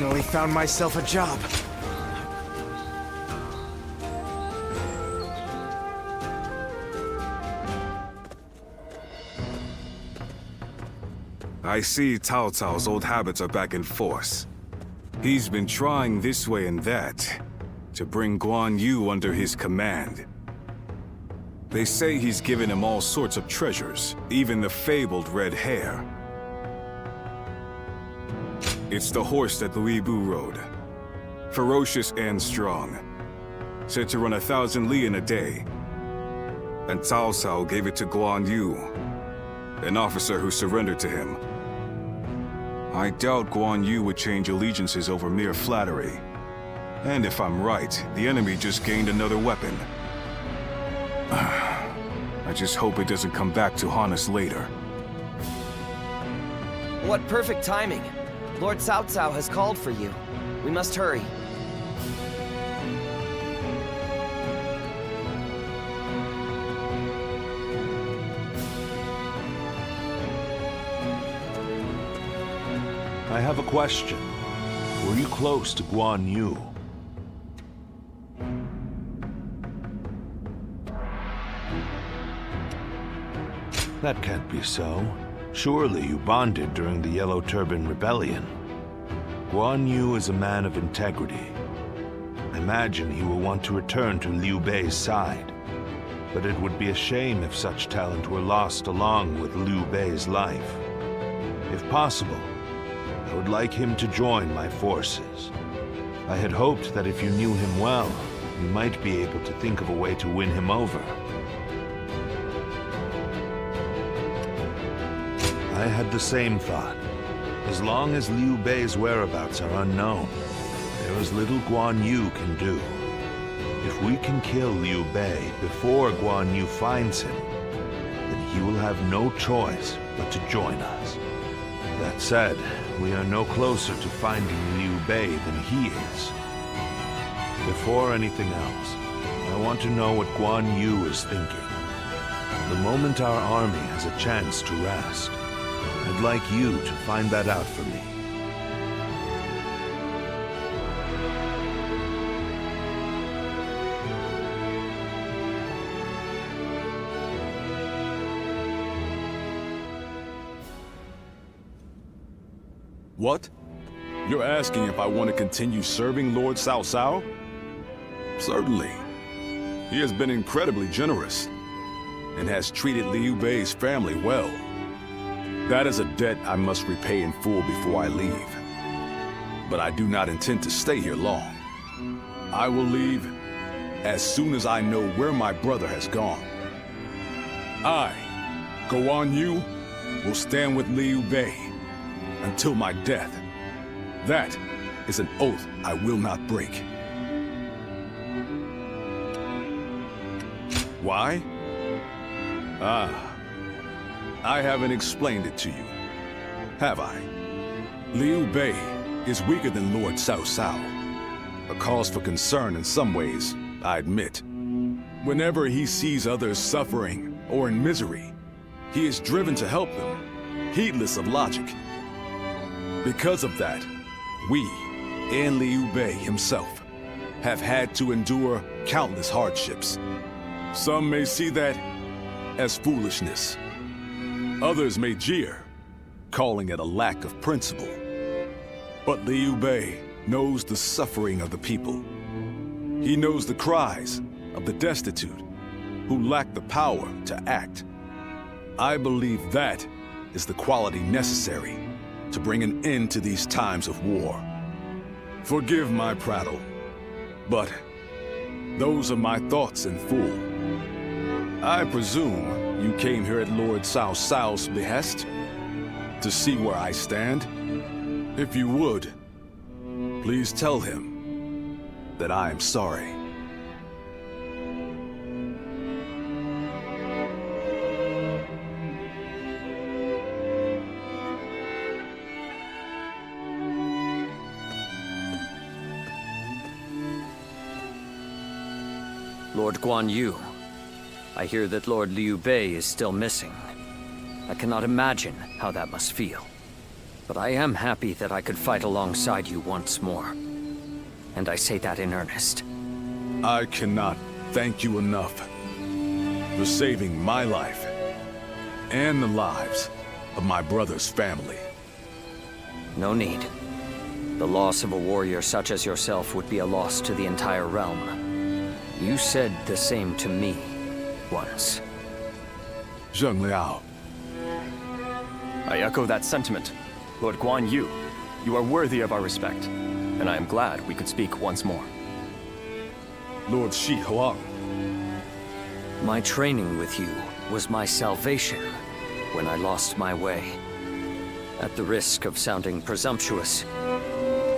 finally found myself a job. I see Cao Cao's old habits are back in force. He's been trying this way and that to bring Guan Yu under his command. They say he's given him all sorts of treasures, even the fabled red hair. It's the horse that Lu Bu rode. Ferocious and strong. Said to run 1,000 li in a day. And Cao Cao gave it to Guan Yu, an officer who surrendered to him. I doubt Guan Yu would change allegiances over mere flattery. And if I'm right, the enemy just gained another weapon. I just hope it doesn't come back to haunt us later. What perfect timing! Lord Cao Cao has called for you. We must hurry. I have a question. Were you close to Guan Yu? That can't be so. Surely you bonded during the Yellow Turban Rebellion. Guan Yu is a man of integrity. I imagine he will want to return to Liu Bei's side. But it would be a shame if such talent were lost along with Liu Bei's life. If possible, I would like him to join my forces. I had hoped that if you knew him well, you might be able to think of a way to win him over. I had the same thought. As long as Liu Bei's whereabouts are unknown, there is little Guan Yu can do. If we can kill Liu Bei before Guan Yu finds him, then he will have no choice but to join us. That said, we are no closer to finding Liu Bei than he is. Before anything else, I want to know what Guan Yu is thinking. The moment our army has a chance to rest, I'd like you to find that out for me. What? You're asking if I want to continue serving Lord Cao Cao? Certainly. He has been incredibly generous and has treated Liu Bei's family well. That is a debt I must repay in full before I leave. But I do not intend to stay here long. I will leave as soon as I know where my brother has gone. I, Guan Yu, will stand with Liu Bei until my death. That is an oath I will not break. Why? I haven't explained it to you, have I? Liu Bei is weaker than Lord Cao Cao. A cause for concern in some ways, I admit. Whenever he sees others suffering or in misery, he is driven to help them, heedless of logic. Because of that, we, and Liu Bei himself, have had to endure countless hardships. Some may see that as foolishness. Others may jeer, calling it a lack of principle. But Liu Bei knows the suffering of the people. He knows the cries of the destitute, who lack the power to act. I believe that is the quality necessary to bring an end to these times of war. Forgive my prattle, but those are my thoughts in full. I presume you came here at Lord Cao Cao's behest to see where I stand. If you would, please tell him that I am sorry. Lord Guan Yu, I hear that Lord Liu Bei is still missing. I cannot imagine how that must feel. But I am happy that I could fight alongside you once more. And I say that in earnest. I cannot thank you enough for saving my life and the lives of my brother's family. No need. The loss of a warrior such as yourself would be a loss to the entire realm. You said the same to me once. Zheng Liao, I echo that sentiment. Lord Guan Yu, you are worthy of our respect, and I am glad we could speak once more. Lord Shi Huang, My training with you was my salvation when I lost my way. At the risk of sounding presumptuous,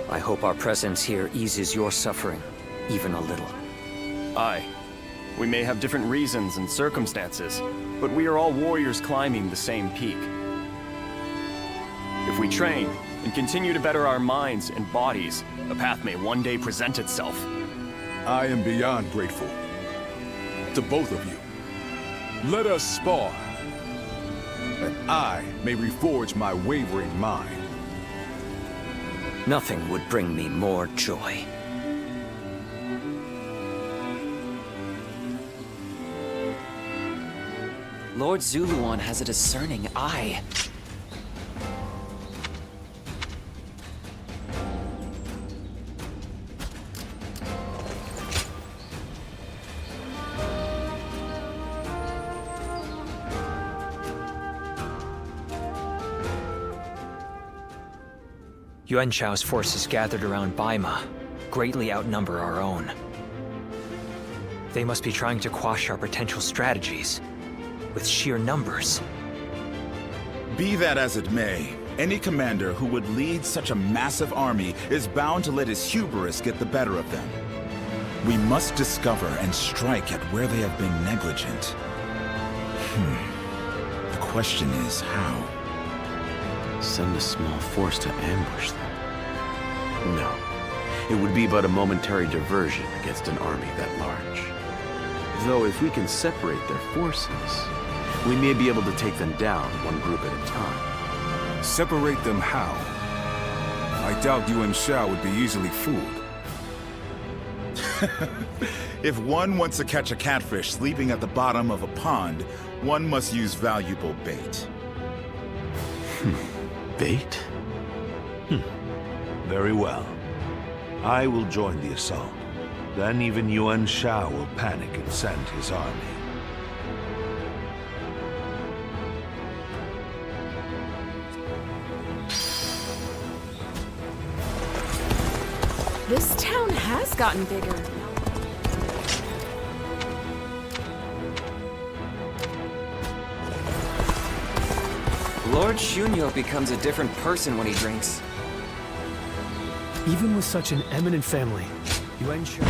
I hope our presence here eases your suffering, even a little. Aye. We may have different reasons and circumstances, but we are all warriors climbing the same peak. If we train and continue to better our minds and bodies, a path may one day present itself. I am beyond grateful to both of you. Let us spar, that I may reforge my wavering mind. Nothing would bring me more joy. Lord Zuluan has a discerning eye. Yuan Shao's forces gathered around Baima greatly outnumber our own. They must be trying to quash our potential strategies with sheer numbers. Be that as it may, any commander who would lead such a massive army is bound to let his hubris get the better of them. We must discover and strike at where they have been negligent. The question is how? Send a small force to ambush them? No. It would be but a momentary diversion against an army that large. Though if we can separate their forces, we may be able to take them down one group at a time. Separate them how? I doubt Yuan Shao would be easily fooled. If one wants to catch a catfish sleeping at the bottom of a pond, one must use valuable bait. Bait? Very well. I will join the assault. Then even Yuan Shao will panic and send his army. This town has gotten bigger. Lord Shunyo becomes a different person when he drinks. Even with such an eminent family, Yuan Shao...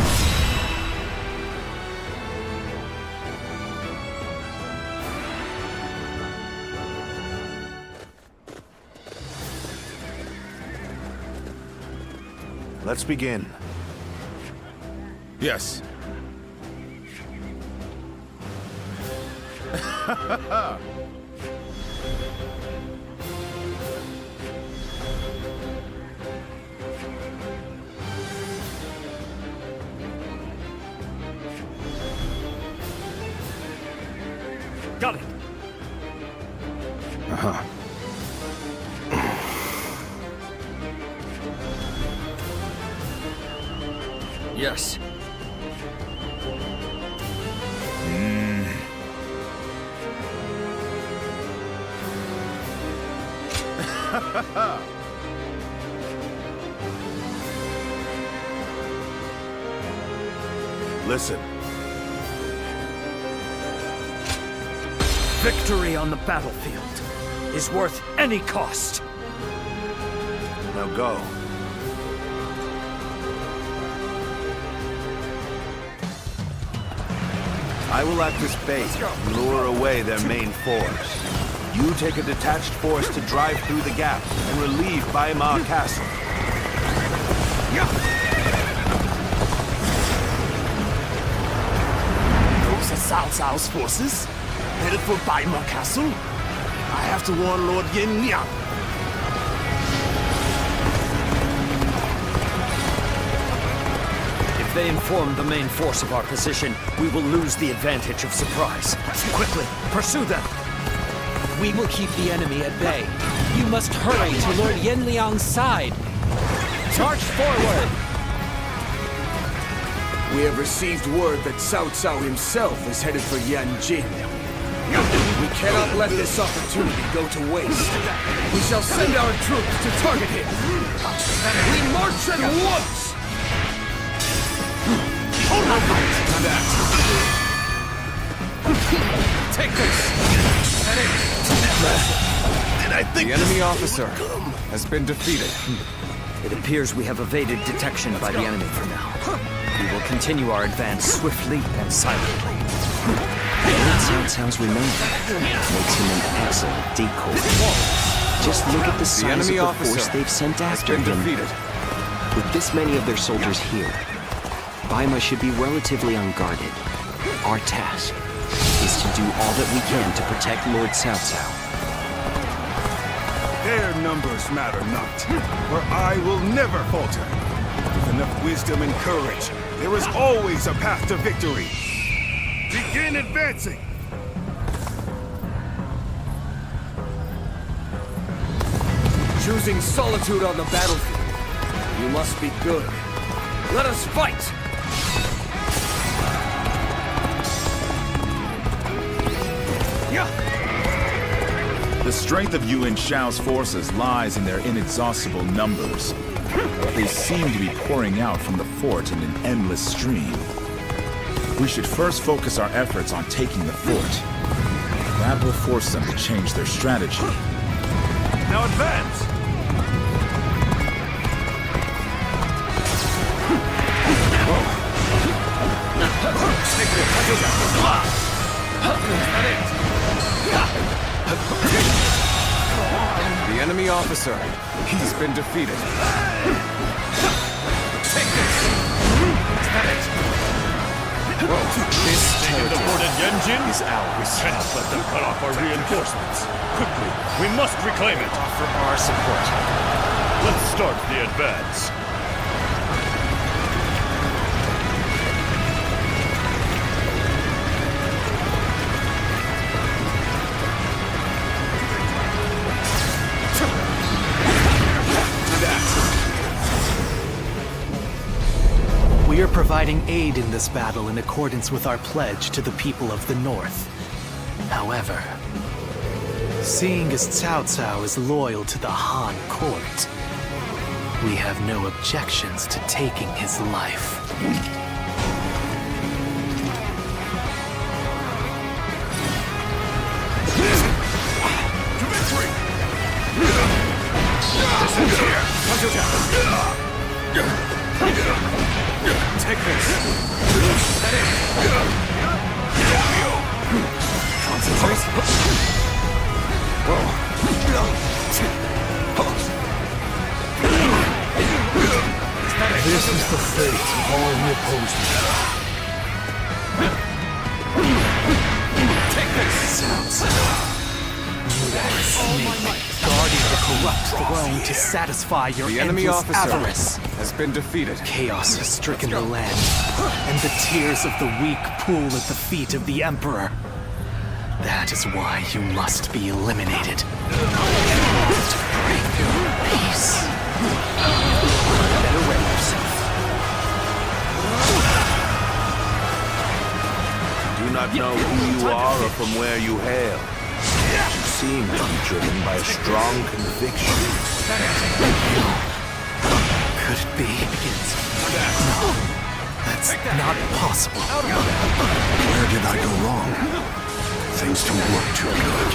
Let's begin. Yes. Got it! Yes. Listen. Victory on the battlefield is worth any cost. Now go. I will act as bait and lure away their main force. You take a detached force to drive through the gap and relieve Baima Castle. Those are Cao Cao's forces, headed for Baima Castle. I have to warn Lord Yin Liang. they inform the main force of our position, we will lose the advantage of surprise. Quickly, pursue them! We will keep the enemy at bay. You must hurry to Lord Yenliang's side. March forward! We have received word that Cao Cao himself is headed for Yanjin. We cannot let this opportunity go to waste. We shall send our troops to target him. We march at once! Take this! The enemy officer has been defeated. It appears we have evaded detection by the enemy for now. We will continue our advance swiftly and silently. Lord Cao Cao's remember makes him an excellent decoy. Just look at the size of the force they've sent after him. With this many of their soldiers here, Baima should be relatively unguarded. Our task is to do all that we can to protect Lord Cao Cao. Their numbers matter not, for I will never falter. With enough wisdom and courage, there is always a path to victory. Begin advancing! Choosing solitude on the battlefield. You must be good. Let us fight! The strength of Yuan Shao's forces lies in their inexhaustible numbers. They seem to be pouring out from the fort in an endless stream. We should first focus our efforts on taking the fort. That will force them to change their strategy. Now advance! The enemy officer, he's been defeated. Take this! Is that it? This territory is ours. We cannot let them cut off our reinforcements. Quickly, we must reclaim it. Offer our support. Let's start the advance. We are providing aid in this battle in accordance with our pledge to the people of the North. However, seeing as Cao Cao is loyal to the Han court, we have no objections to taking his life. Take this! Concentrate! This is the fate of all who oppose me. Take this! Sounds you are a snake, guarding the corrupt throne to satisfy your The enemy endless officer avarice. has been defeated. Chaos has stricken the land, and the tears of the weak pool at the feet of the Emperor. That is why you must be eliminated. To bring peace. Better ready yourself. Do not know who you are or from where you hail. You seem to be driven by a strong conviction. Could it be? No, that's not possible. Where did I go wrong? Things don't work too good.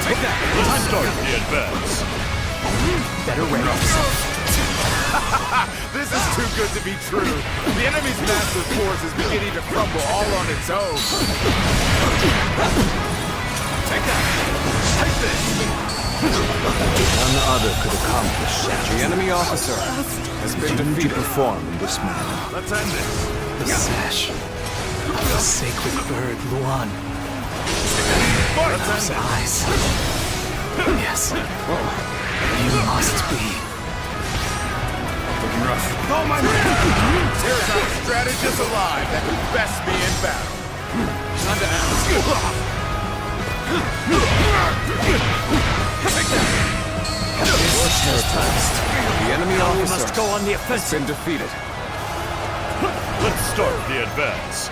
Take that! Let's start the advance. Better ready yourself. This is too good to be true. The enemy's massive force is beginning to crumble all on its own. Take that! Take this! None other could accomplish such. The enemy officer has been defeated. To perform in this manner. Let's end this. The sash of the sacred bird Luan. Those eyes. Yes. You must be. The Looking rough. Oh my man! There's our strategist alive that can best me in battle. Time to act. The enemy officer must go on the has offensive. been defeated. Let's start the advance.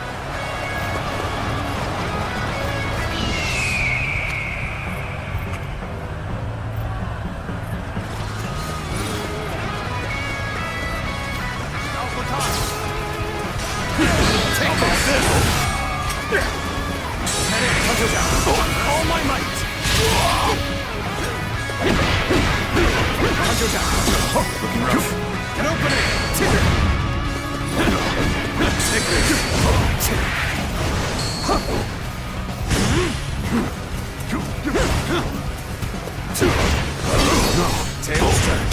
All my might! Looking rough. An opening! Take Tails turn.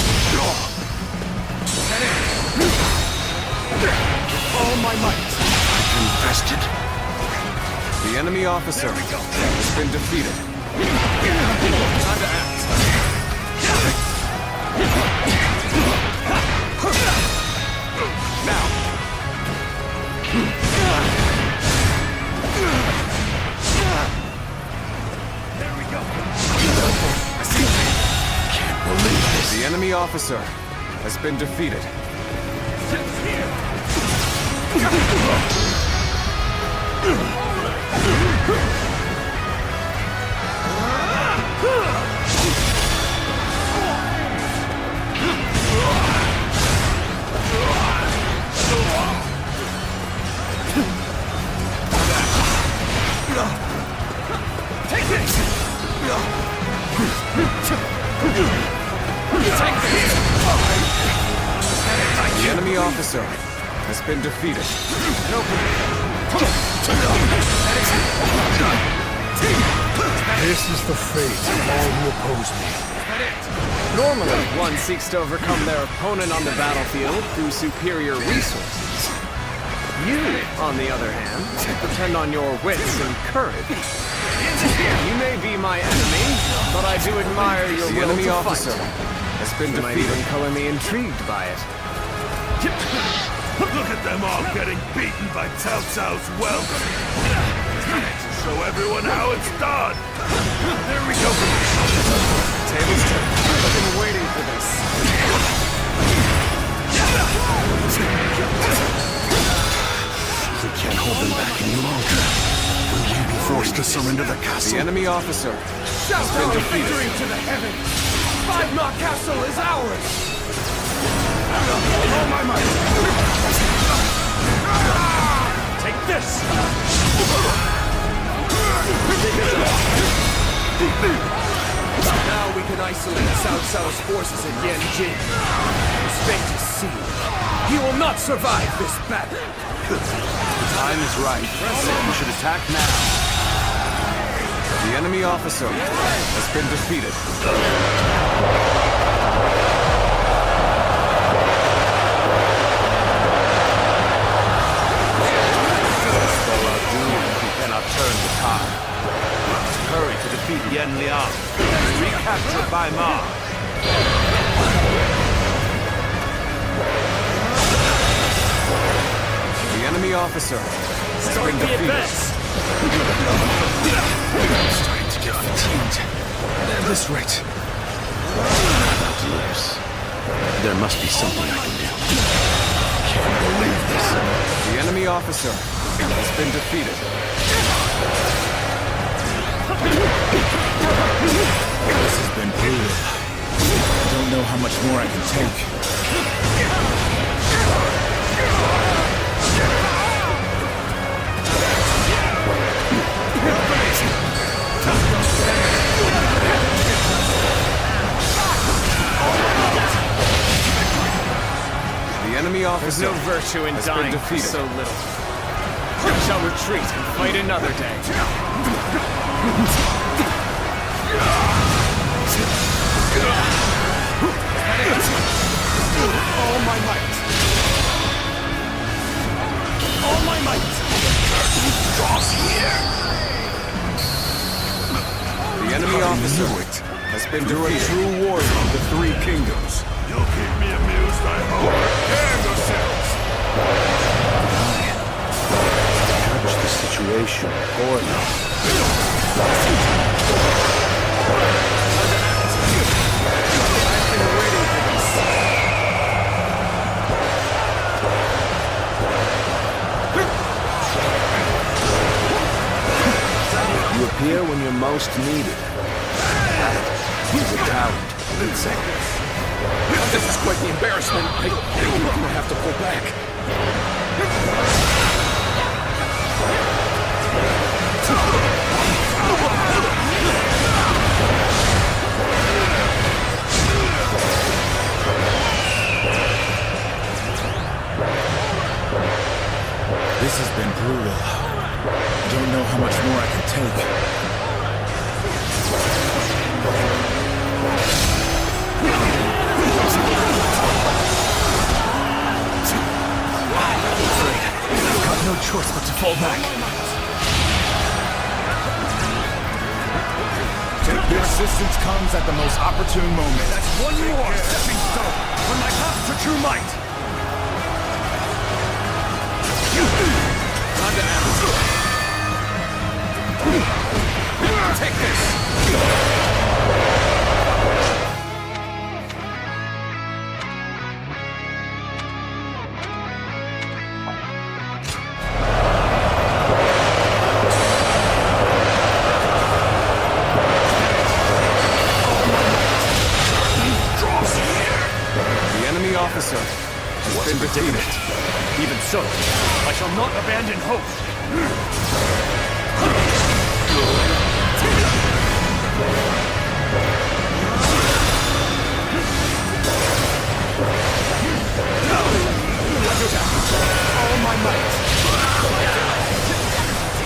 All my might! Invested. The enemy officer has been defeated. Time to act. Now. There we go. Can't believe this. The enemy officer has been defeated. Take this! The enemy officer has been defeated. This is the fate of all who oppose me. Normally, one seeks to overcome their opponent on the battlefield through superior resources. You, on the other hand, depend on your wits and courage. You may be my enemy, but I do admire your The will enemy to officer fight. has been You might defeated. even color me intrigued by it. Look at them all getting beaten by Cao Cao's welcome. Show everyone how it's done. There we go. Tables turn. I've been waiting for this. We can't hold them back any longer. Will we be forced to surrender the The castle? enemy officer Shout has been our defeated. victory to the heavens! Five Knot Castle is ours! All my might! Take this! Now we can isolate Cao Cao's forces in Yanjin. His fate is sealed. He will not survive this battle. The time is right. We should attack now. The enemy officer has been defeated. Cannot turn the tide. Hurry to defeat Yan Liang and recapture Bai Ma. The enemy officer has been defeated. Starting to get fatigued. At this rate. Yes. There must be something I can do. Can't believe this. The enemy officer has been defeated. This has been brutal. I don't know how much more I can take. The enemy officer There's no virtue in has been dying for defeated. so little. We shall retreat and fight another day. All my might! All my might! The enemy officer has been You're a defeated. true warrior of the three kingdoms. You'll keep me amused, I hope. Prepare yourselves! Judge the situation, or not. You appear when you're most needed. He's a talent. This is quite the embarrassment. I think we're gonna have to pull back. This has been brutal. I don't know how much more I can take. I've got no choice but to fall back. Your assistance comes at the most opportune moment. That's one more stepping stone from my path to true might! Time to act. Take this! The enemy officer has been defeated. Even so, I shall not abandon hope. All my might.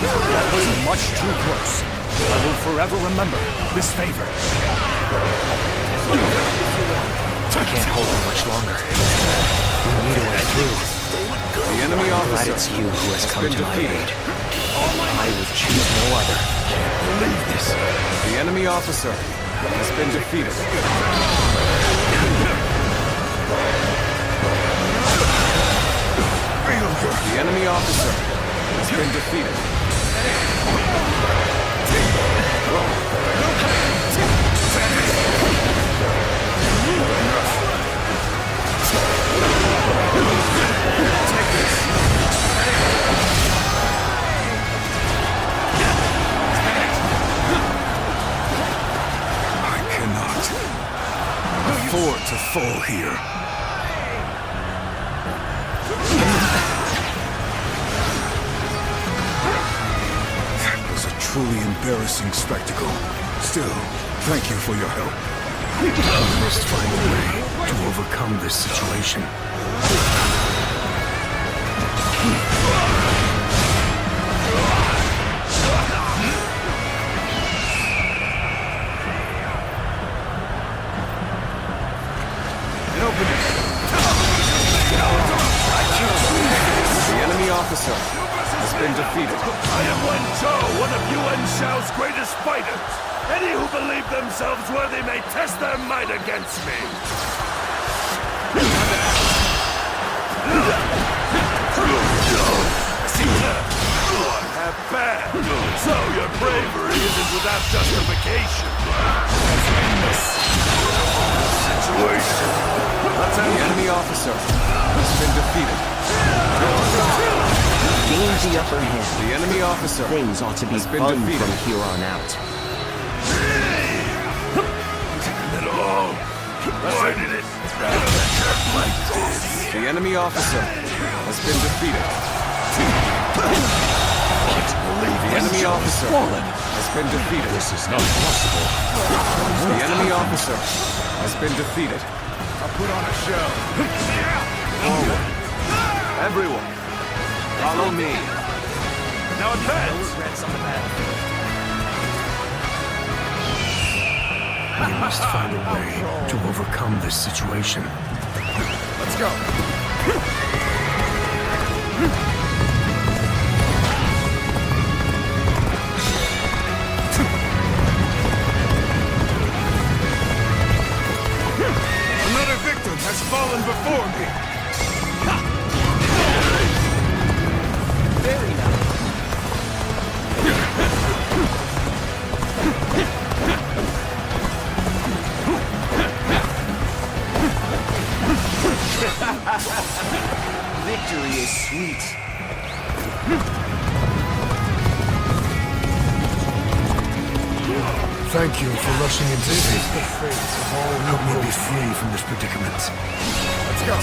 That was much too close. I will forever remember this favor. I can't hold him much longer. We need a way through. The enemy Glad officer it's you who has come been to my defeated. aid. I would choose no other. Believe this. The enemy officer has been defeated. The enemy officer has been defeated. I cannot afford to fall here. That was a truly embarrassing spectacle. Still, thank you for your help. We must find a way to overcome this situation. The enemy officer has been defeated. I am Wen Zhou, one of Yuan Shao's greatest fighters. Any who believe themselves worthy may test their might against me. Have bad. So your bravery isn't without justification. Situation. The enemy officer has been defeated. Gains the upper hand. The enemy officer Things ought to be has been fun defeated. from here on out. Damn it all. Why did it hurt like this? The enemy officer has been defeated. The enemy officer has been defeated. This is not possible. The enemy officer has been defeated. I'll put on a show. Forward. Everyone, follow me. Now advance! We must find a way to overcome this situation. Let's go. Thank you for rushing into This me. is the fate of all Help me be free from this predicament. Let's go.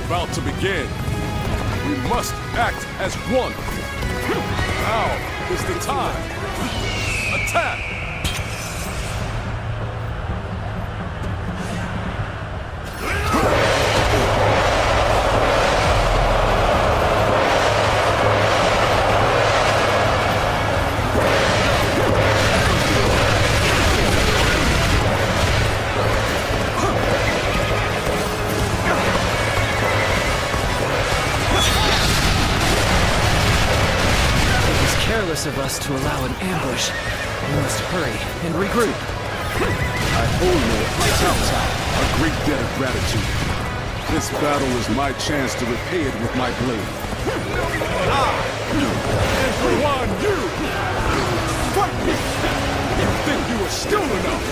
About to begin. We must act as one. Now is the time. Attack! Of us to allow an ambush. We must hurry and regroup. I owe Lord Cao Cao a great debt of gratitude. This battle is my chance to repay it with my blade. Everyone, you! Fight me! You think you are still enough?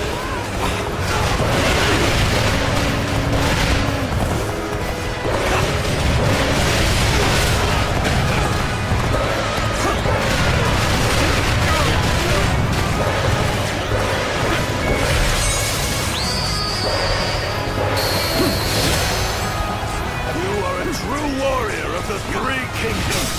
True warrior of the Three Kingdoms!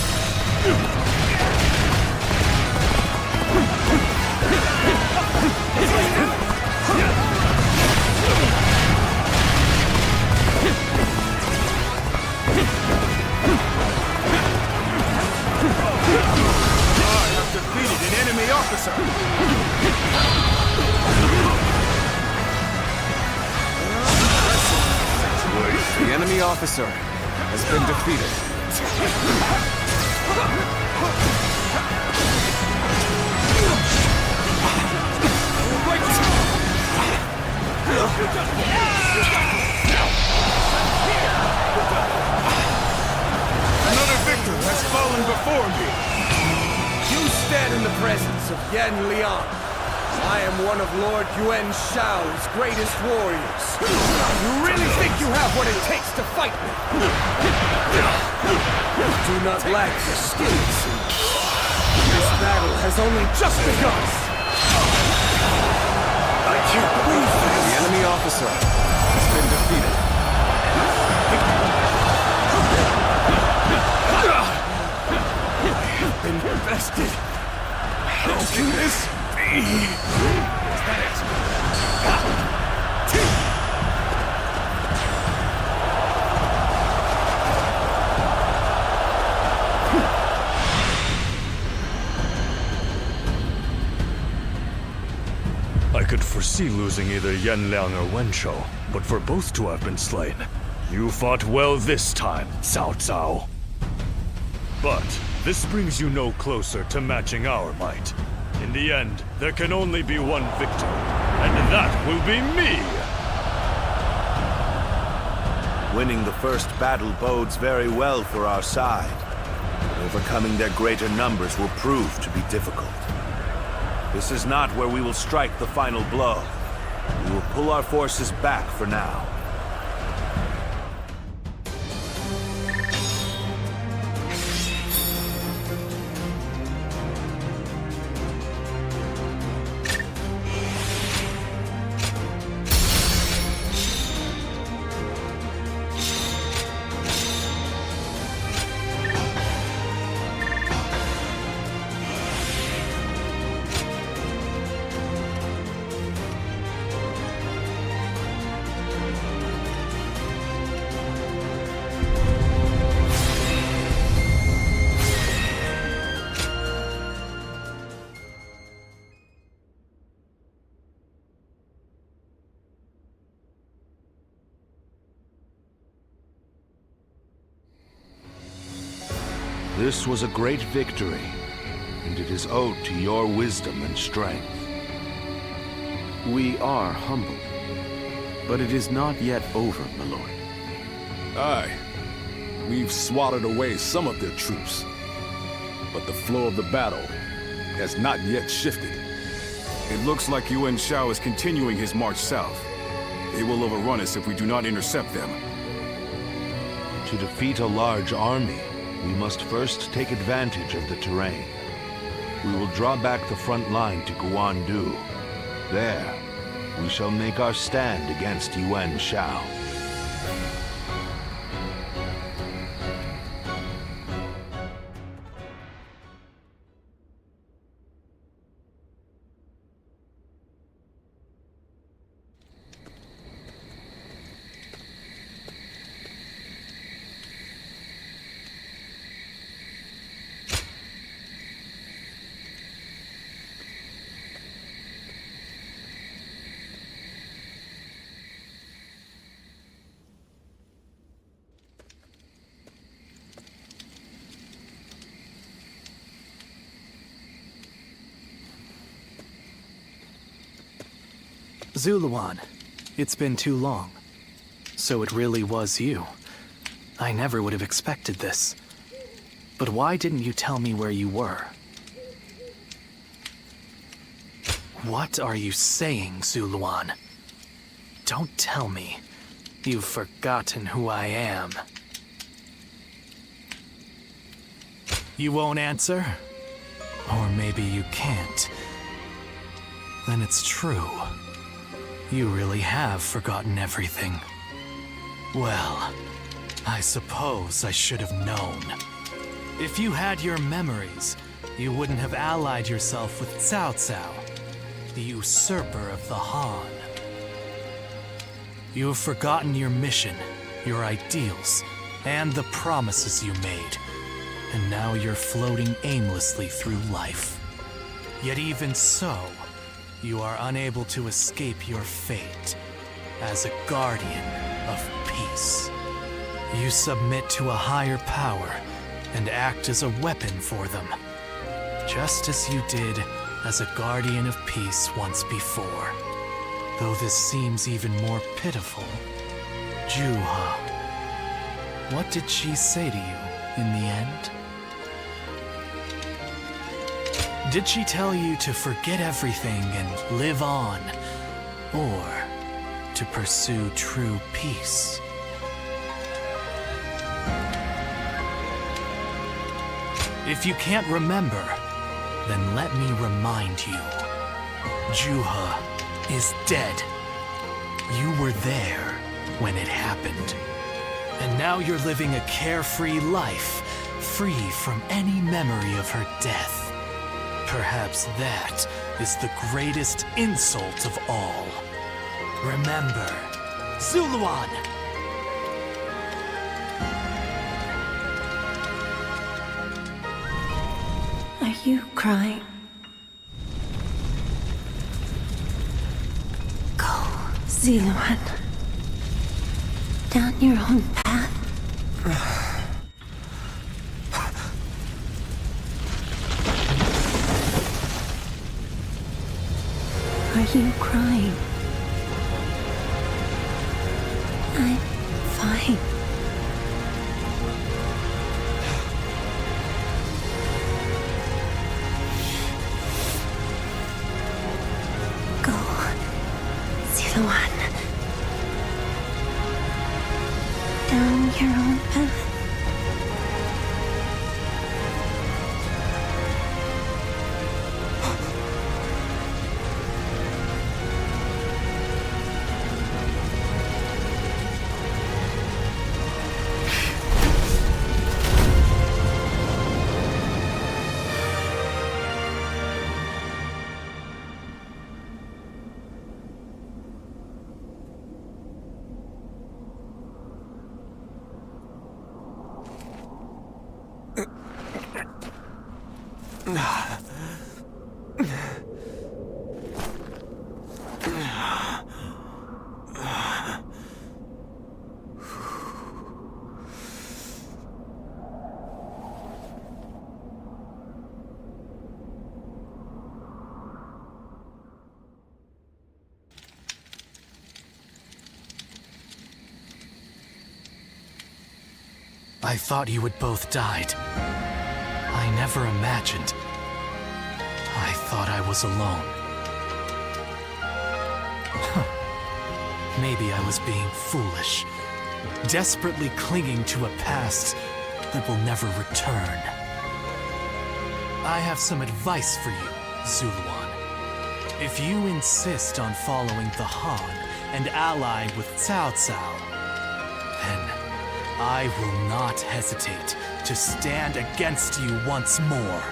I have defeated an enemy officer! The enemy officer has been defeated. Another victor has fallen before me! You stand in the presence of Yan Liang. I am one of Lord Yuan Shao's greatest warriors. You really think you have what it takes to fight me? You do not lack the skills. This battle has only just begun. I can't believe this. The enemy officer has been defeated. I have been bested. How can this be? Is that it? I could foresee losing either Yanliang or Wenshou, but for both to have been slain, you fought well this time, Cao Cao. But this brings you no closer to matching our might. In the end, there can only be one victor, and that will be me! Winning the first battle bodes very well for our side, but overcoming their greater numbers will prove to be difficult. This is not where we will strike the final blow. We will pull our forces back for now. This was a great victory, and it is owed to your wisdom and strength. We are humbled, but it is not yet over, my lord. Aye. We've swatted away some of their troops, but the flow of the battle has not yet shifted. It looks like Yuan Shao is continuing his march south. They will overrun us if we do not intercept them. To defeat a large army, we must first take advantage of the terrain. We will draw back the front line to Guandu. There, we shall make our stand against Yuan Shao. Zuluan, it's been too long. So it really was you. I never would have expected this. But why didn't you tell me where you were? What are you saying, Zuluan? Don't tell me you've forgotten who I am. You won't answer? Or maybe you can't. Then it's true. You really have forgotten everything. Well, I suppose I should have known. If you had your memories, you wouldn't have allied yourself with Cao Cao, the usurper of the Han. You have forgotten your mission, your ideals, and the promises you made. And now you're floating aimlessly through life. Yet even so, you are unable to escape your fate as a guardian of peace. You submit to a higher power and act as a weapon for them, just as you did as a guardian of peace once before. Though this seems even more pitiful, Juha, what did she say to you in the end? Did she tell you to forget everything and live on, or to pursue true peace? If you can't remember, then let me remind you. Juha is dead. You were there when it happened. And now you're living a carefree life, free from any memory of her death. Perhaps that is the greatest insult of all. Remember, Zuluan! Are you crying? Go, Zuluan. Down your own path. Are you crying? I'm fine. Go, Zuluan. Down your own path. I thought you had both died. I never imagined. I thought I was alone. Maybe I was being foolish, desperately clinging to a past that will never return. I have some advice for you, Zuluan. If you insist on following the Han and allying with Cao Cao, then I will not hesitate to stand against you once more.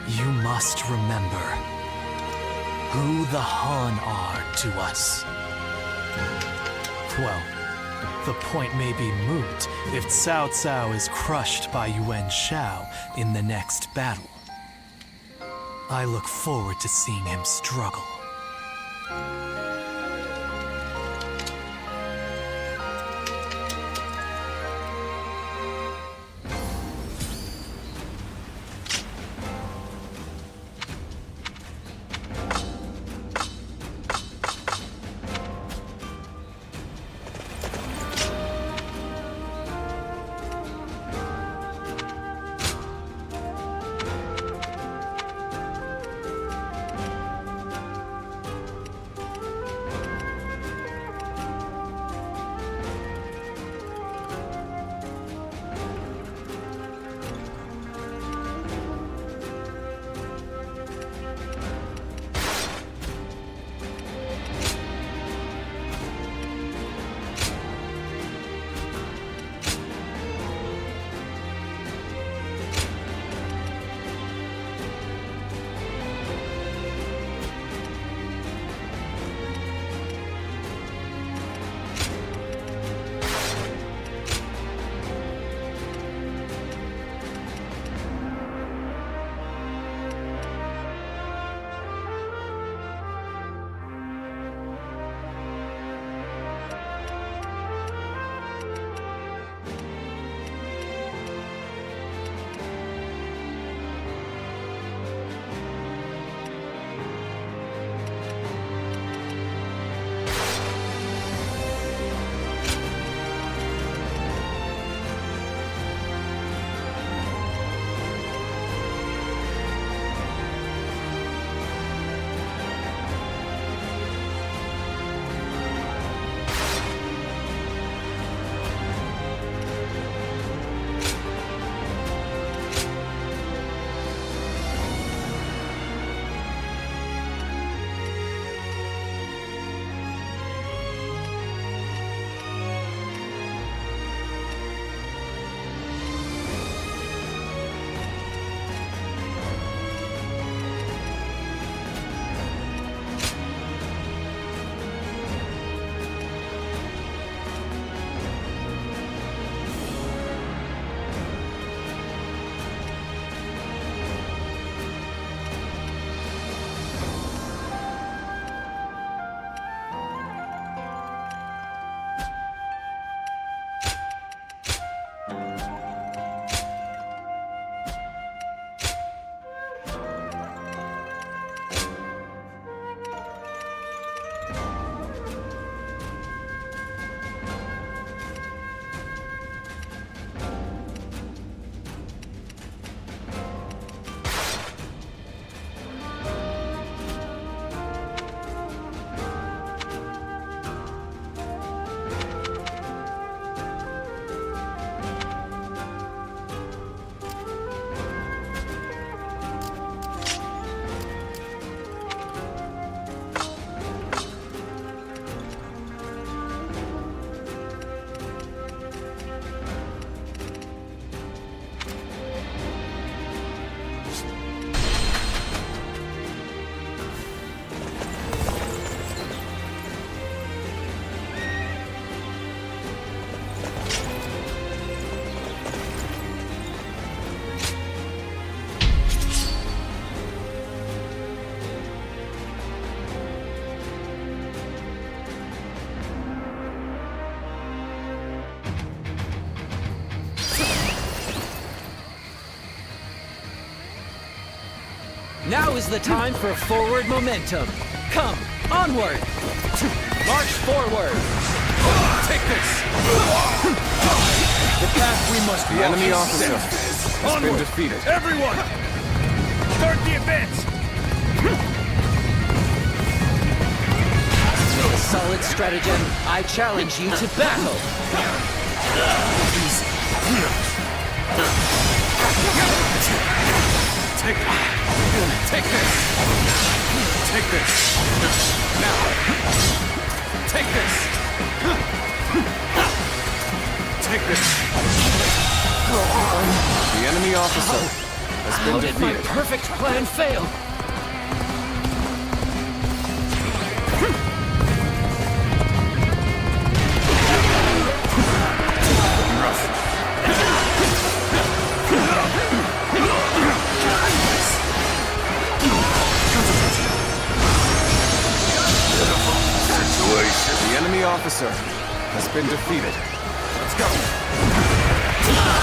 You must remember who the Han are to us. Well, the point may be moot if Cao Cao is crushed by Yuan Shao in the next battle. I look forward to seeing him struggle. Now is the time for forward momentum. Come, onward! March forward! Take this! The path we must The walk enemy is officer set. has been Onward. defeated. Everyone! Start the advance! Solid stratagem. I challenge you to battle. Take this. Take this. Now. Take this. Take this. Go on. The enemy officer has been How did my defeated. perfect plan fail? The enemy officer has been defeated. Let's go.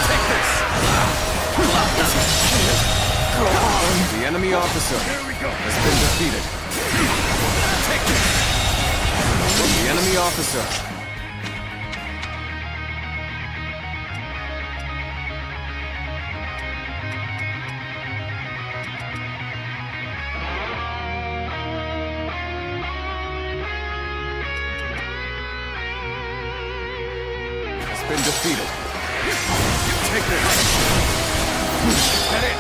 Take this. The enemy officer has been defeated. Take this. The enemy officer. Been defeated. Take this. Get it.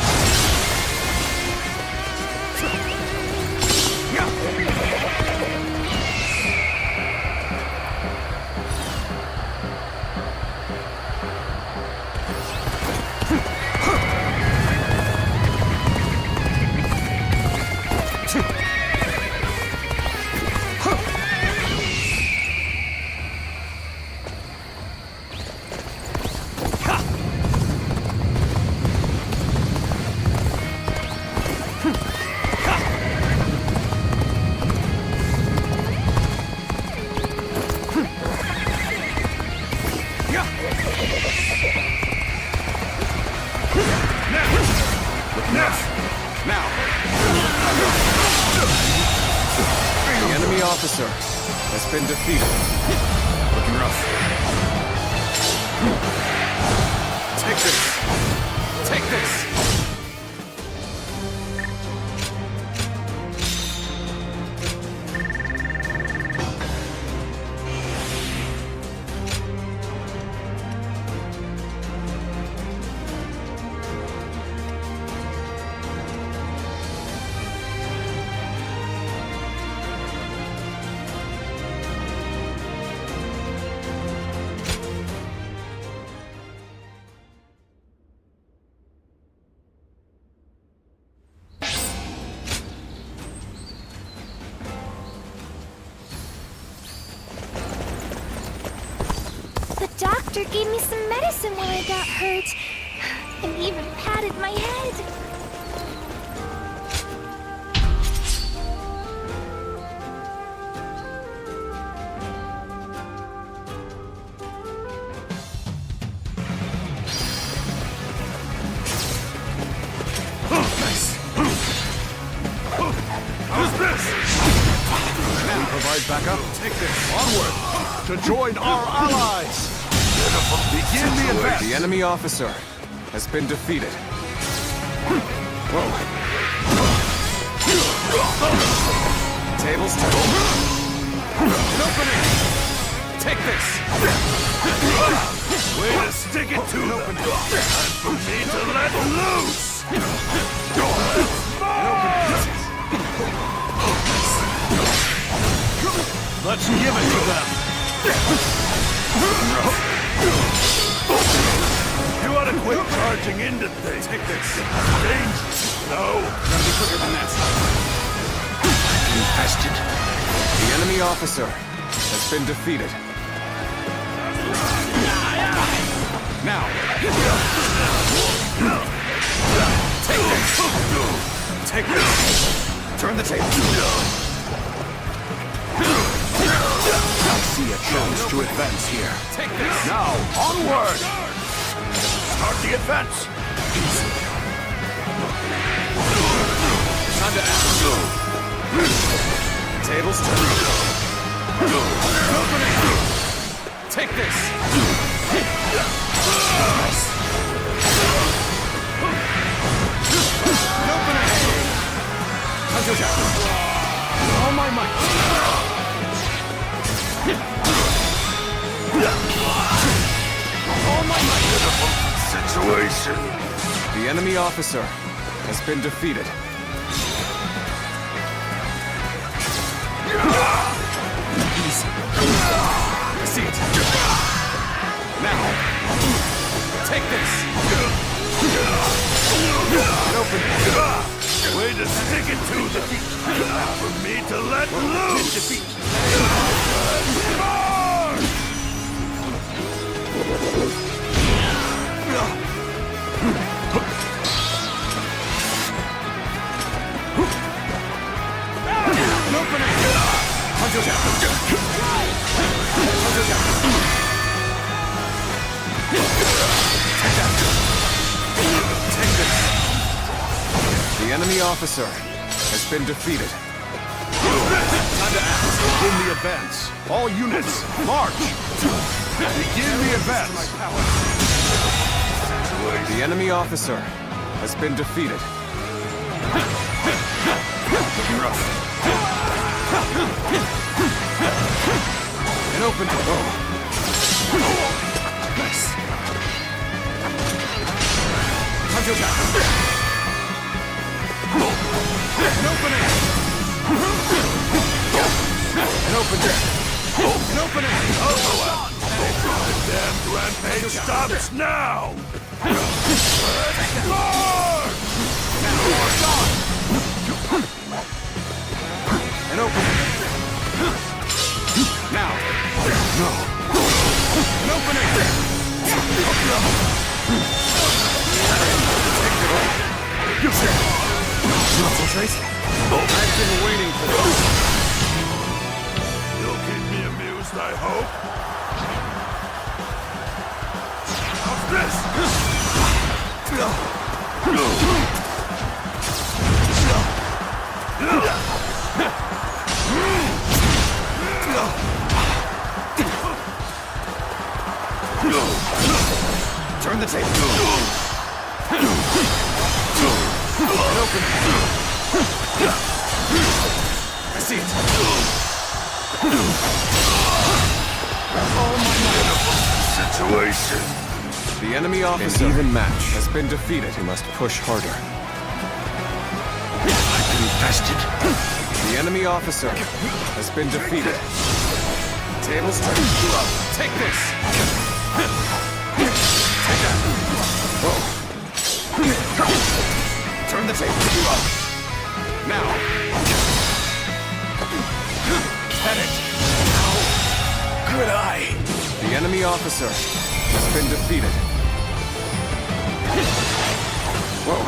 Now. The enemy officer has been defeated. Looking rough. Take this. Take this. The doctor gave me some medicine when I got hurt, and even patted my head. How's this? Can we provide backup? Take this. Onward! To join our allies! Begin the advance! The enemy officer has been defeated. Whoa. Tables turn. An opening! Take this! Way to stick it to them! And for me to let loose! Let's give it to them! You ought to quit charging into things. Take this. Dangerous. No. Gotta be quicker than that. Infested. The enemy officer has been defeated. Now. Take this. Take this. Turn the table. I see a chance to advance here. Take this. Now, onward! Start the advance. Time to act. Tables turn. Take this! All my might! All my might! Situation. The enemy officer has been defeated. Easy. I see it. Now, take this. Open it. Way to stick it to them. For me to let loose. Open it. Take this. The enemy officer has been defeated. Time to act. Begin the advance. All units, march! Begin the advance. The enemy officer has been defeated. An open door. Nice. An opening. An opening. An opening. The damned rampage stops now! An opening. Now. No. An opening. Concentrate. I've been waiting for this. You'll keep me amused, I hope. How's this? Turn the tape. Open. I see it. Situation. The enemy officer, an even match, has been defeated. He must push harder. I've been bested. The enemy officer has been defeated. Tables turn. Take this. Take that. Whoa. Turn the table. Now. Head it. Good eye. The enemy officer has been defeated. Whoa.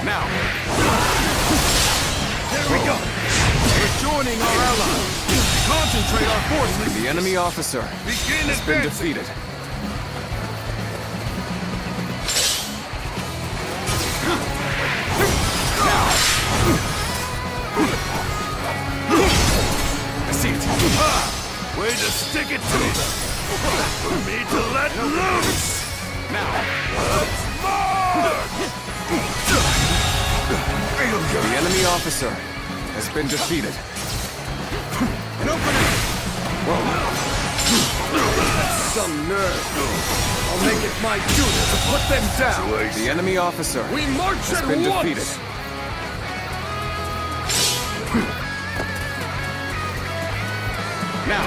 Now. Here we go. We're joining our allies. Concentrate our forces. The enemy officer has been defeated. Now. I see it. Way to stick it to them. For me to let loose. Now. Let's march! The enemy officer has been defeated. An opening! Some nerve. I'll make it my duty to put them down. The enemy officer We march has at been once. defeated. Now.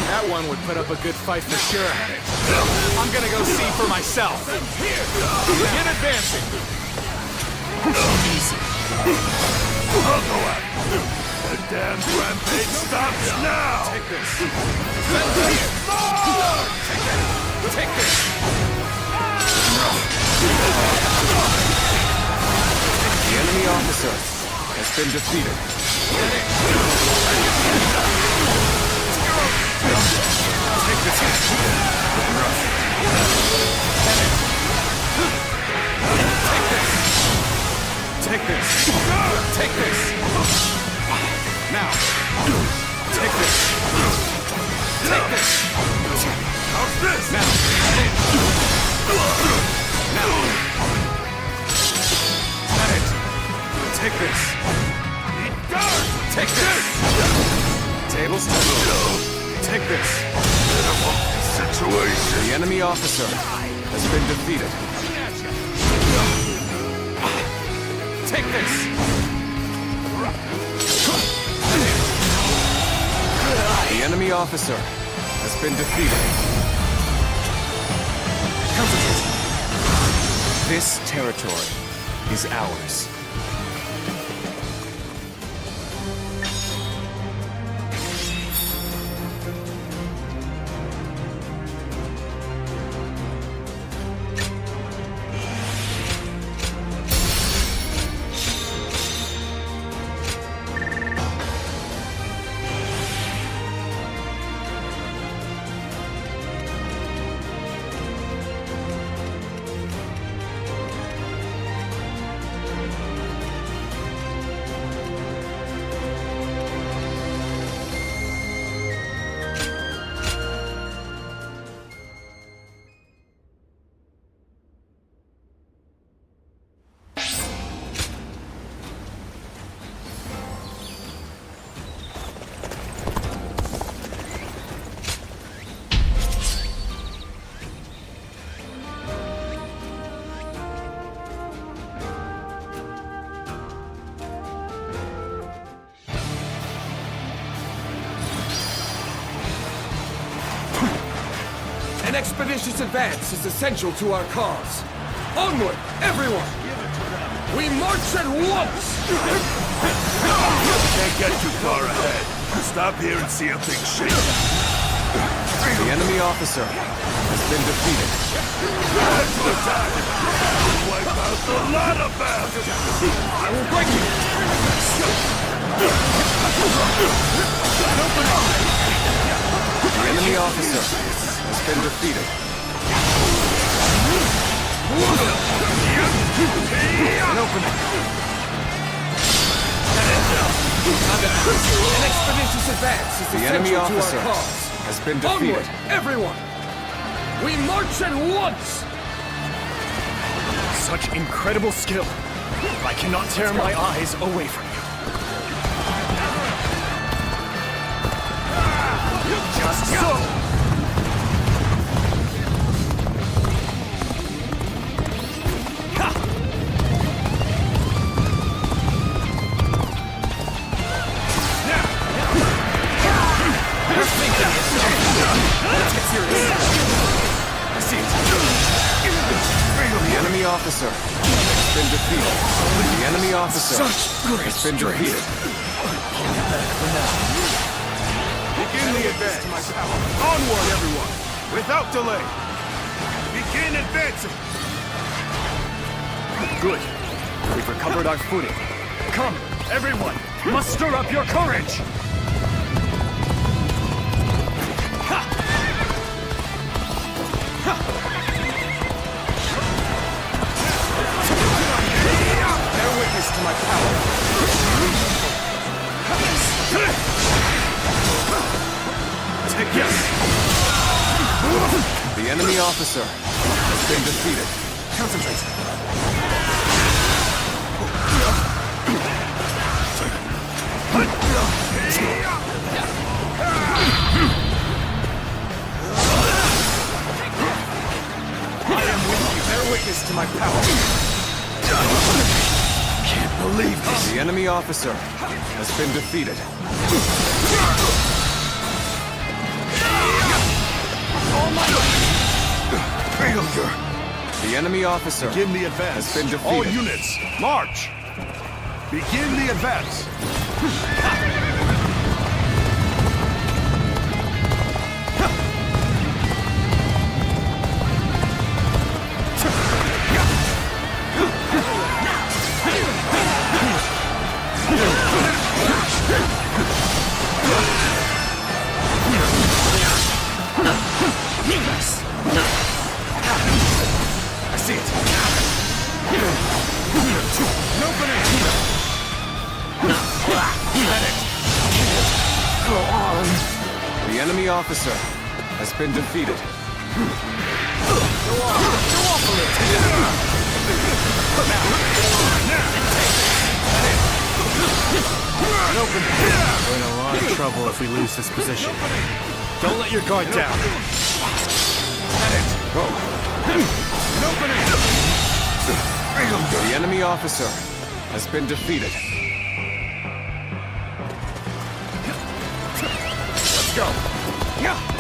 That one would put up a good fight for sure. I'm gonna go see for myself. Begin advancing. Easy. I'll go out. The damn rampage stops now! Take this. Take this! The enemy officer has been defeated. Take this. Take this. Take this. Now. Take this. Take this. How's this? Now. Now. Got it. Take this. Take this. Tables turned. Take this. Situation. The enemy officer has been defeated. Take this! The enemy officer has been defeated. This territory is ours. An expeditious advance is essential to our cause. Onward, everyone! We march at once! Can't get too far ahead. Stop here and see how things shake. The enemy officer has been defeated. That's the time! Wipe out the lot of them! I will break you! The enemy officer has been defeated. An opening. An expeditious advance is The enemy essential to officer our cause. has been defeated. Onward, everyone! We march at once! Such incredible skill. I cannot tear my eyes away from you. Just so! The enemy officer has been defeated. The enemy officer has been defeated. Begin the advance. Onward, everyone! Without delay! Begin advancing! Good. We've recovered our footing. Come, everyone, muster up your courage! Bear witness to my power. Take this. The enemy officer has been defeated. Concentrate. weakness to my power. Can't believe this. The enemy officer has been defeated. Failure. The enemy officer Begin the advance. has been defeated. All units, march! Begin the advance. I see it. Go on. The enemy officer has been defeated. Go off a little. We're in a lot of trouble if we lose this position. Don't let your guard down. The enemy officer has been defeated. Let's go.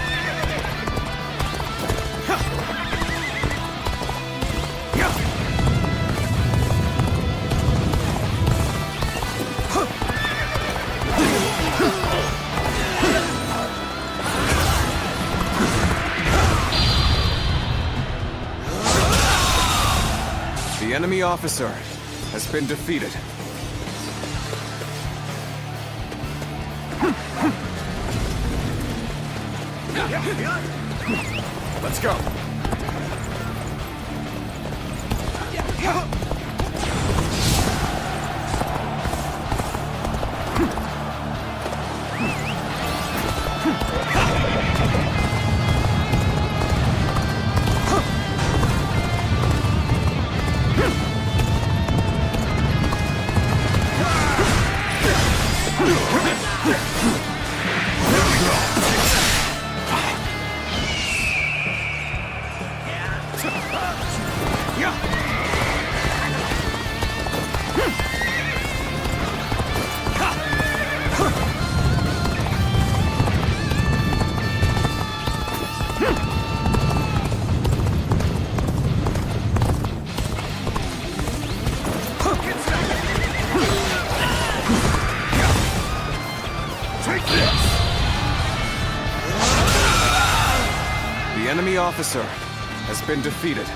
The enemy officer has been defeated. Let's go. The enemy officer has been defeated.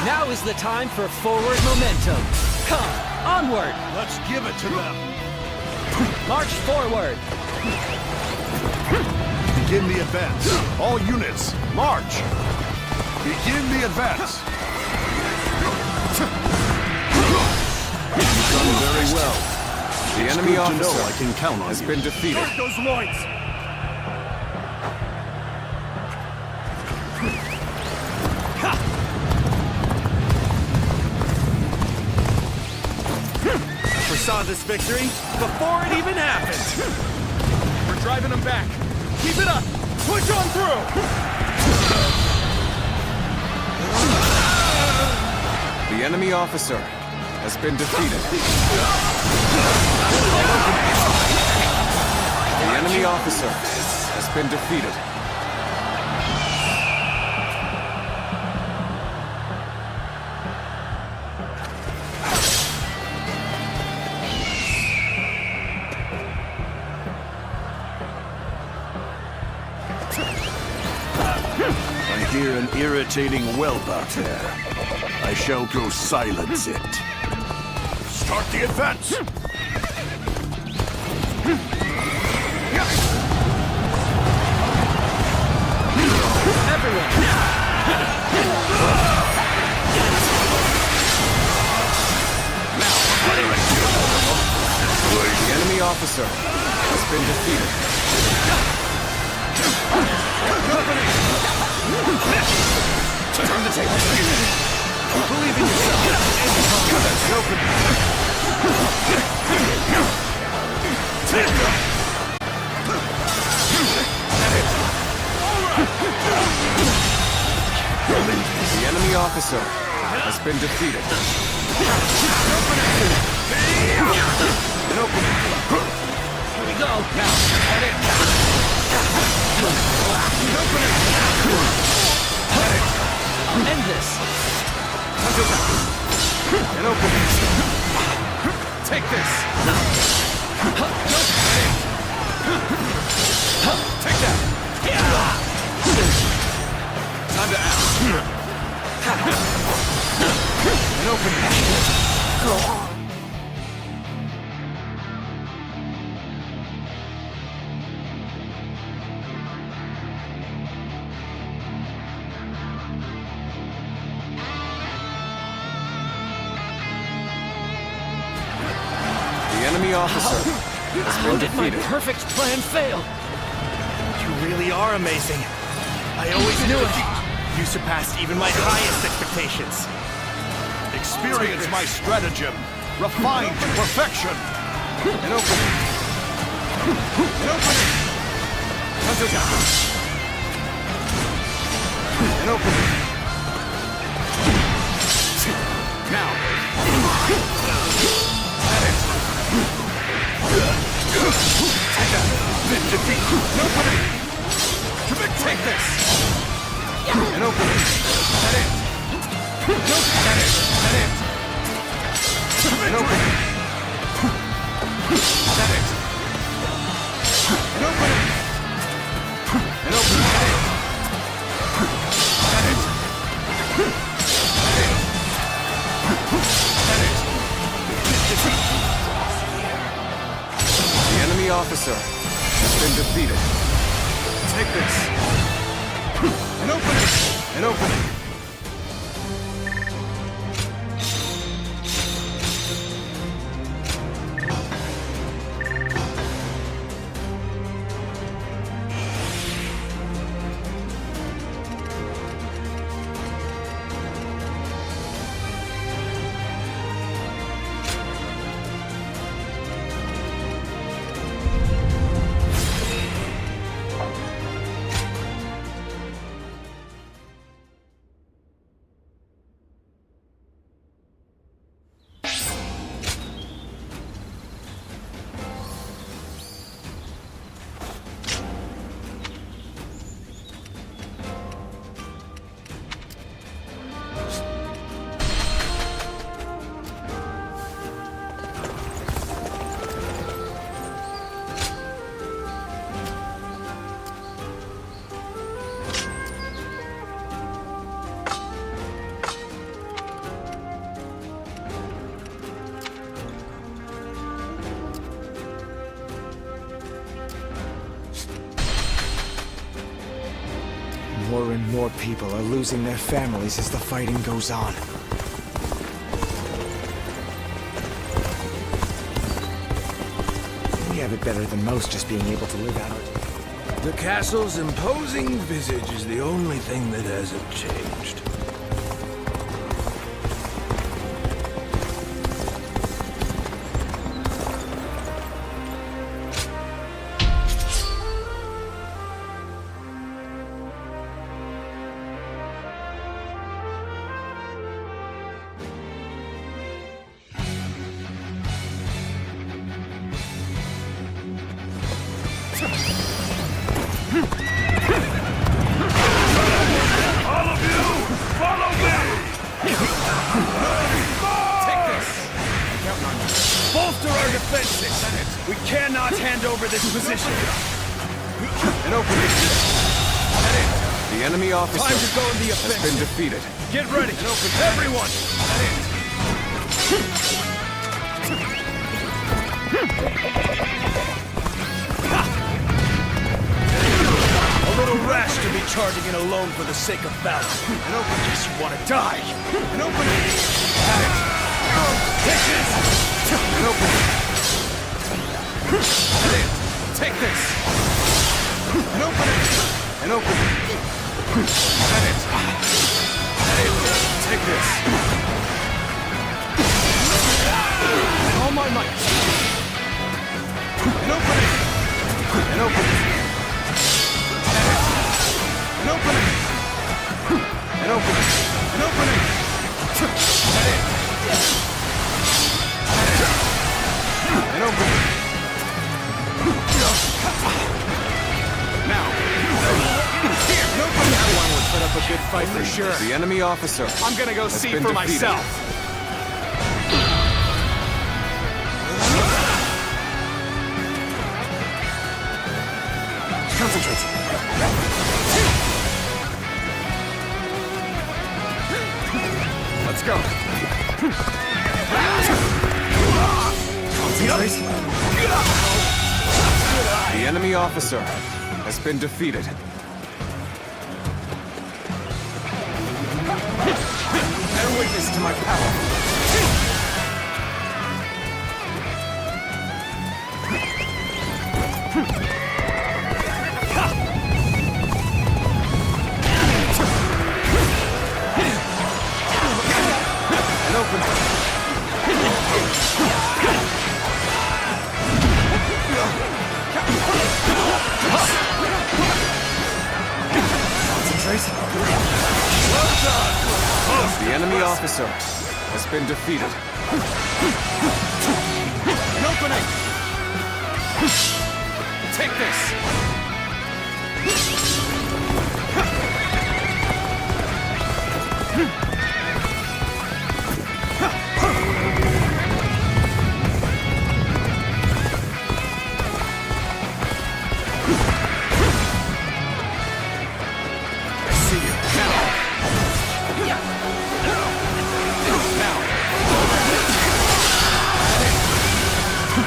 Now is the time for forward momentum. Come, onward! Let's give it to them. March forward! Begin the advance. All units, march! Begin the advance. You've done very well. The It's enemy good to officer know I can count on has you. been defeated. Break those loins! Foresaw this victory before it even happened. We're driving them back. Keep it up. Push on through. The enemy officer has been defeated. The enemy officer has been defeated. I hear an irritating whelp out there. I shall go silence it. Start the advance! Everyone! officer has been defeated. Time to take this. Believe in yourself. The enemy officer has been defeated. Here we go. Now, head in. End this. And open it. Take this. Take that. Time to act. And open it. The enemy officer has How been did my defeated. perfect plan fail? You really are amazing. I always knew it. You surpassed even my highest expectations. Experience my stratagem. Refined to perfection. And open it. And open it. And open it. Now. Defeat. Open it. Take this. And open it. That it. That it. That it. And open it. That it. And open it. And open it. That it. That it. Defeat. The enemy officer has been defeated. Take this. And open it. And open it. More and more people are losing their families as the fighting goes on. We have it better than most just being able to live out our... The castle's imposing visage is the only thing that hasn't changed. We cannot hand over this position. And open it. The enemy officer Time to go in the has been defeated. Get ready. And open Everyone. A little rash to be charging in alone for the sake of battle. And open it. Guess you want to die. And open it. Take this. And open it. Take this! An opening! An opening! At it! Take this! All my might! An opening! An opening! At it! An opening! An opening! An opening! At it! An opening! Now! Here! That one would put up a good fight for sure. The enemy officer. I'm gonna go see for myself. Concentrate. Let's go. Concentrate. The enemy officer has been defeated. Bear witness to my power. An opening. Concentrate. Well done. The enemy officer has been defeated. An opening. Take this.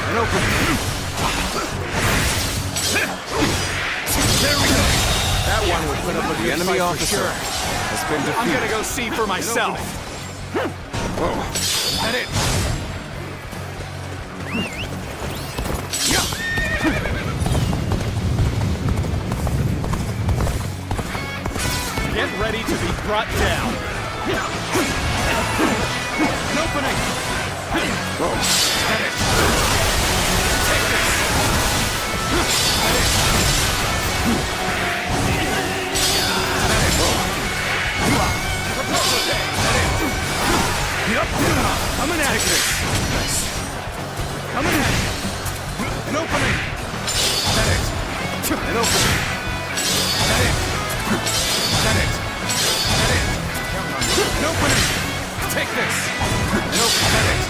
An opening. There we go. That one would put up a The good enemy fight officer for sure. has been defeated. I'm gonna go see for myself. Whoa. At it. Get ready to be brought down. An opening. Whoa. At it. Take this. At it. Yep. Coming at it. Coming at it. An opening. At it. An opening. At it. At it. At it. An opening. Take this. An opening. At it.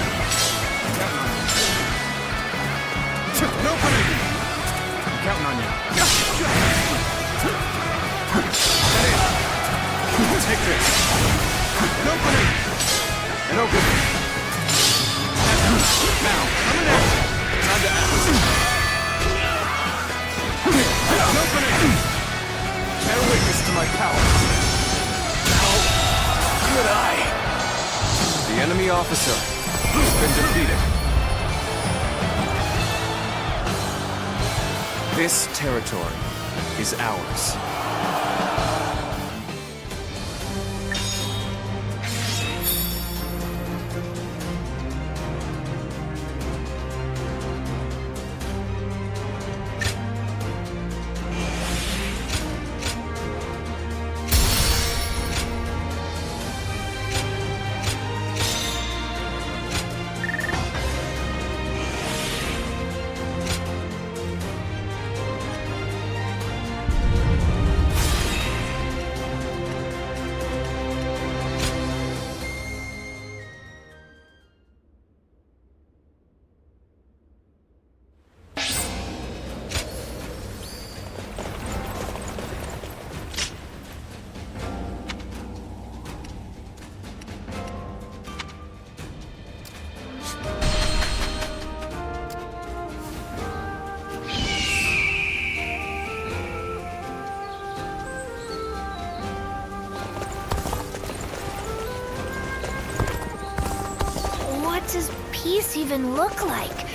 An opening. I'm counting on you. At it. Take this. An opening. An opening. Now, coming in. Time to act. An opening. Bear witness to my power. How could I? The enemy officer has been defeated. This territory is ours. What does peace even look like?